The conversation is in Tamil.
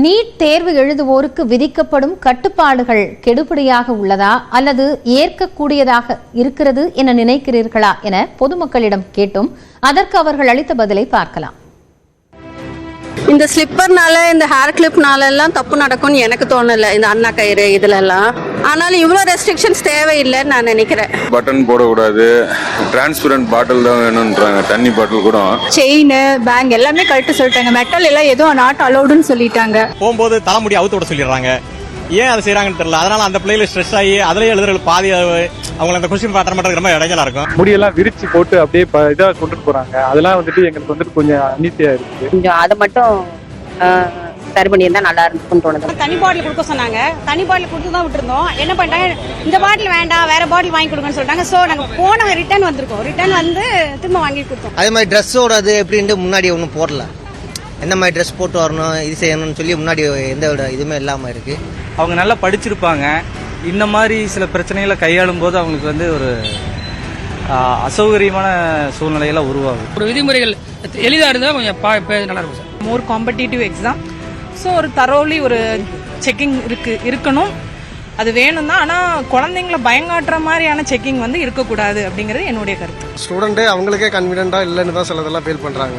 நீட் தேர்வு எழுதுவோருக்கு விதிக்கப்படும் கட்டுப்பாடுகள் கெடுபிடியாக உள்ளதா அல்லது ஏற்கக்கூடியதாக இருக்கிறது என நினைக்கிறீர்களா என பொதுமக்களிடம் கேட்டும் அதற்கு அவர்கள் அளித்த பதிலை பார்க்கலாம். இந்த ஸ்லிப்பர்னால இந்த ஹேர் கிளிப்னால எல்லாம் தப்பு நடக்கும்னு எனக்கு தோணல. இந்த அண்ணா கயிறு இதுல எல்லாம் ஆனாலும் இவ்வளவு ரெஸ்ட்ரிக்ஷன்ஸ் தேவையில்லைன்னு நான் நினைக்கிறேன். பட்டன் போடக்கூடாது, டிரான்ஸ்பரண்ட் பாட்டில் தான் வேணும்ன்றாங்க, தண்ணி பாட்டில் கூட. செயின் பேங்க் எல்லாமே கழட்ட சொல்லிட்டாங்க. மெட்டல் எல்லாம் எதுவும் நாட் அலௌடுன்னு சொல்லிட்டாங்க. போகும்போது தலைமுடி அவுத்து விட சொல்லிடுறாங்க. ஏன் அதை செய்யறாங்கன்னு தெரியல. அதனால அந்த பிள்ளைகளை ஸ்ட்ரெஸ் ஆகி அதுலயே எழுதுறது பாதி அவங்க அந்த கொஸ்டின் பேட்டர் மட்டும் ரொம்ப இடைஞ்சலா இருக்கும். முடியெல்லாம் விரிச்சு போட்டு அப்படியே இதாக கொண்டுட்டு போறாங்க. அதெல்லாம் வந்துட்டு எங்களுக்கு வந்துட்டு கொஞ்சம் அநீதியா இருக்கு. கொஞ்சம் அதை மட்டும் சரி பண்ணியிருந்தா நல்லா இருக்கும்னு தோணுது. தனி பாட்டில் கொடுக்க சொன்னாங்க. தனி பாட்டில் கொடுத்து தான் விட்டுருந்தோம். என்ன பண்ணிட்டாங்க, இந்த பாட்டில் வேண்டாம் வேற பாட்டில் வாங்கி கொடுங்கன்னு சொல்லிட்டாங்க. ஸோ நாங்கள் போன ரிட்டர்ன் வந்திருக்கோம். ரிட்டர்ன் வந்து திரும்ப வாங்கி கொடுத்தோம். அதே மாதிரி ட்ரெஸ்ஸோட அது எப்படின்ட்டு முன்னாடி ஒன்றும் போடல. எந்த மாதிரி ட்ரெஸ் போட்டு வரணும், இது செய்யணும்னு சொல்லி முன்னாடி எந்த இதுவுமே இல்லாமல் இருக்கு. அவங்க நல்லா படிச்சிருப்பாங்க. இந்த மாதிரி சில பிரச்சனைகளை கையாளும் போது அவங்களுக்கு வந்து ஒரு அசௌகரியமான சூழ்நிலையெல்லாம் உருவாகும். ஒரு விதிமுறைகள் எளிதாக இருந்தால் கொஞ்சம் நல்லா இருக்கும் சார். மோர் காம்படிட்டிவ் எக்ஸாம். ஸோ ஒரு தரோலி ஒரு செக்கிங் இருக்கணும். அது வேணும் தான். ஆனால் குழந்தைங்கள பயங்காட்டுற மாதிரியான செக்கிங் வந்து இருக்கக்கூடாது அப்படிங்கிறது என்னுடைய கருத்து. ஸ்டூடெண்ட்டே அவங்களுக்கே கன்வீனியன்ட்டா இல்லைன்னு தான் சிலதெல்லாம் ஃபீல் பண்ணுறாங்க.